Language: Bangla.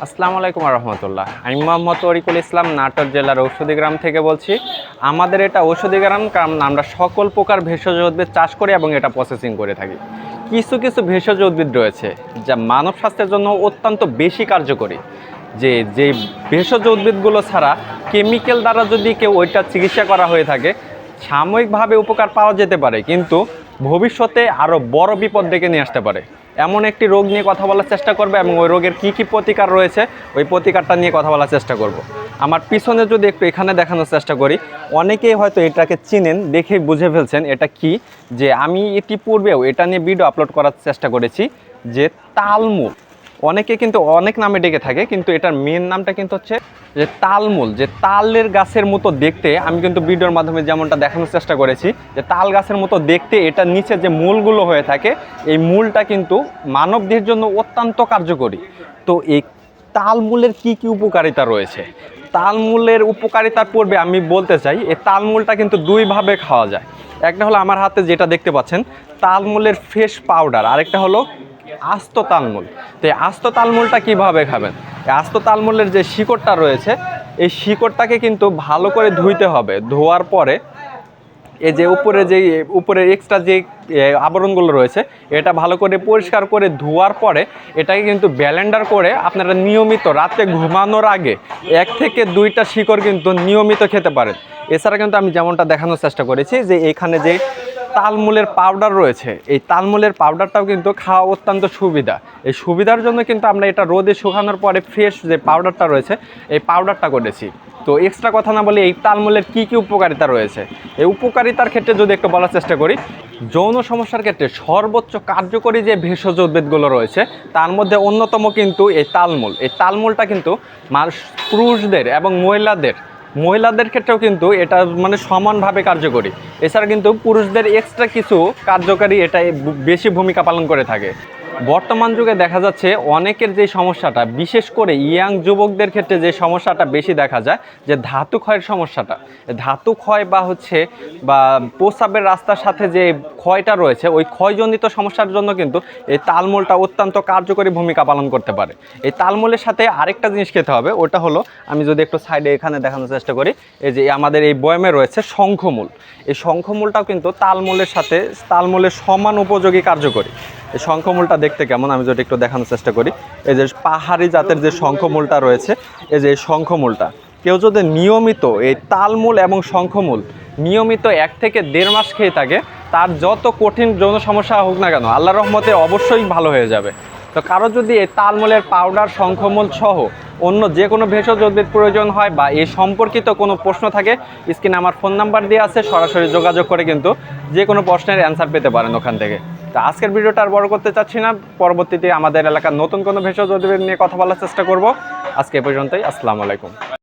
আসসালামু আলাইকুম রহমতুল্লাহ। আমি মোহাম্মদ তরিকুল ইসলাম, নাটোর জেলার ঔষধি গ্রাম থেকে বলছি। আমাদের এটা ঔষধি গ্রাম, কারণ আমরা সকল প্রকার ভেষজ উদ্ভিদ চাষ করি এবং এটা প্রসেসিং করে থাকি। কিছু কিছু ভেষজ উদ্ভিদ রয়েছে যা মানব স্বাস্থ্যের জন্য অত্যন্ত বেশি কার্যকরী, যে ভেষজ উদ্ভিদগুলো ছাড়া কেমিক্যাল দ্বারা যদি কেউ ওইটা চিকিৎসা করা হয়ে থাকে, সাময়িকভাবে উপকার পাওয়া যেতে পারে, কিন্তু ভবিষ্যতে আরও বড় বিপদ ডেকে নিয়ে আসতে পারে। এমন একটি রোগ নিয়ে কথা বলার চেষ্টা করবে এবং ওই রোগের কী কী প্রতিকার রয়েছে ওই প্রতিকারটা নিয়ে কথা বলার চেষ্টা করব। আমার পিছনে যদি একটু এখানে দেখানোর চেষ্টা করি, অনেকেই হয়তো এটাকে চিনেন, দেখেই বুঝে ফেলছেন এটা কি। যে আমি ইতিপূর্বেও এটা নিয়ে ভিডিও আপলোড করার চেষ্টা করেছি, যে তালমূল। অনেকে কিন্তু অনেক নামে ডেকে থাকে, কিন্তু এটার মেন নামটা কিন্তু হচ্ছে যে তালমূল। যে তালের গাছের মতো দেখতে, আমি কিন্তু ভিডিওর মাধ্যমে যেমনটা দেখানোর চেষ্টা করেছি, যে তাল গাছের মতো দেখতে এটার নিচে যে মূলগুলো হয়ে থাকে, এই মূলটা কিন্তু মানবদেহের জন্য অত্যন্ত কার্যকরী। তো এই তালমূলের কি কি উপকারিতা রয়েছে, তালমূলের উপকারিতার পূর্বে আমি বলতে চাই, এই তালমূলটা কিন্তু দুইভাবে খাওয়া যায়। একটা হলো আমার হাতে যেটা দেখতে পাচ্ছেন, তালমূলের ফ্রেশ পাউডার, আরেকটা হলো আস্ত তালমূল। তো এই আস্ত তালমূলটা কীভাবে খাবেন? এই আস্ত তালমূলের যে শিকড়টা রয়েছে, এই শিকড়টাকে কিন্তু ভালো করে ধুইতে হবে। ধোয়ার পরে এই যে উপরের এক্সট্রা যে আবরণগুলো রয়েছে, এটা ভালো করে পরিষ্কার করে ধোয়ার পরে এটাকে কিন্তু ব্লেন্ডার করে আপনারা নিয়মিত রাতে ঘুমানোর আগে 1 থেকে 2টা শিকড় কিন্তু নিয়মিত খেতে পারেন। এছাড়া কিন্তু আমি যেমনটা দেখানোর চেষ্টা করেছি, যে এখানে যে তালমূলের পাউডার রয়েছে, এই তালমূলের পাউডারটাও কিন্তু খাওয়া অত্যন্ত সুবিধা। এই সুবিধার জন্য কিন্তু আমরা এটা রোদে শুকানোর পরে ফ্রেশ যে পাউডারটা রয়েছে, এই পাউডারটা করেছি। তো এক্সট্রা কথা না বলে এই তালমূলের কী কী উপকারিতা রয়েছে, এই উপকারিতার ক্ষেত্রে যদি একটু বলার চেষ্টা করি, যৌন সমস্যার ক্ষেত্রে সর্বোচ্চ কার্যকরী যে ভেষজ উদ্ভিদগুলো রয়েছে তার মধ্যে অন্যতম কিন্তু এই তালমূল। এই তালমূলটা কিন্তু পুরুষদের এবং মহিলাদের ক্ষেত্রেও কিন্তু এটা মানে সমানভাবে কার্যকরী। এছাড়া কিন্তু পুরুষদের এক্সট্রা কিছু কার্যকারী এটা বেশি ভূমিকা পালন করে থাকে। বর্তমান যুগে দেখা যাচ্ছে অনেকের যে সমস্যাটা, বিশেষ করে ইয়াং যুবকদের ক্ষেত্রে যে সমস্যাটা বেশি দেখা যায়, যে ধাতু ক্ষয়ের সমস্যাটা। ধাতু ক্ষয় বা প্রস্রাবের রাস্তার সাথে যে ক্ষয়টা রয়েছে, ওই ক্ষয়জনিত সমস্যার জন্য কিন্তু এই তালমূলটা অত্যন্ত কার্যকরী ভূমিকা পালন করতে পারে। এই তালমূলের সাথে আরেকটা জিনিস খেতে হবে, ওটা হলো, আমি যদি একটু সাইডে এখানে দেখানোর চেষ্টা করি, এই যে আমাদের এই বয়ামে রয়েছে শঙ্খমূল। এই শঙ্খমূলটাও কিন্তু তালমূলের সমান উপযোগী কার্যকরী। এই শঙ্খমূলটা দেখতে কেমন আমি যদি একটু দেখানোর চেষ্টা করি, এই যে পাহাড়ি জাতের যে শঙ্খমূলটা রয়েছে, এই যে শঙ্খমূলটা কেউ যদি নিয়মিত এই তালমূল এবং শঙ্খমূল নিয়মিত 1 থেকে 1.5 মাস খেয়ে থাকে, তার যত কঠিন যৌন সমস্যা হোক না কেন আল্লাহর রহমতে অবশ্যই ভালো হয়ে যাবে। তো কারো যদি এই তালমূলের পাউডার, শঙ্খমূল সহ অন্য যে কোনো ভেষজ উদ্ভিদ প্রয়োজন হয় বা এই সম্পর্কিত কোনো প্রশ্ন থাকে, স্ক্রিনে আমার ফোন নাম্বার দিয়ে আছে, সরাসরি যোগাযোগ করে কিন্তু যে কোনো প্রশ্নের অ্যান্সার পেতে পারেন ওখান থেকে। তো আজকের ভিডিওটা আর বড় করতে চাচ্ছি না, পরবর্তীতে আমাদের এলাকার নতুন কোনো ভেষজ উদ্ভিদ নিয়ে কথা বলার চেষ্টা করব। আজকে এ পর্যন্তই। আসসালামু আলাইকুম।